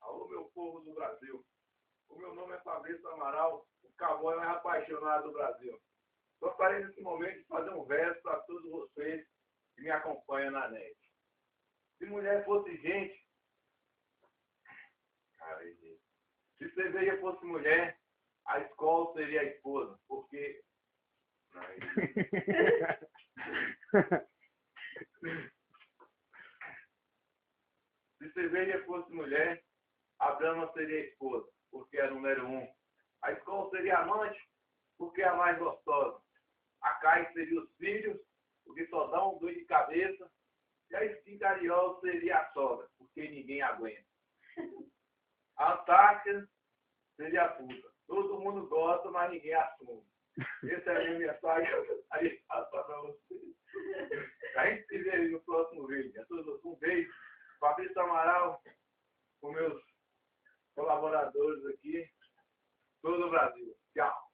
Alô, meu povo do Brasil. O meu nome é Fabrício Amaral, o cowboy mais apaixonado do Brasil. Gostaria nesse momento de fazer um verso para todos vocês que me acompanham na net. Se mulher fosse gente, se cerveja fosse mulher, a escola seria a esposa, porque... Se cerveja fosse mulher, a Brahma seria a esposa, porque é a número 1. A escola seria amante, porque é a mais gostosa. A carne seria os filhos, porque só dá um dor de cabeça. E a esquincariola seria a sogra, porque ninguém aguenta. A Antártida seria a puta. Todo mundo gosta, mas ninguém assume. Essa é a minha mensagem. Aí passa para vocês. A gente se vê aí no próximo vídeo. A todos um beijo. Fabrício Amaral, com meus colaboradores aqui, todo o Brasil. Tchau.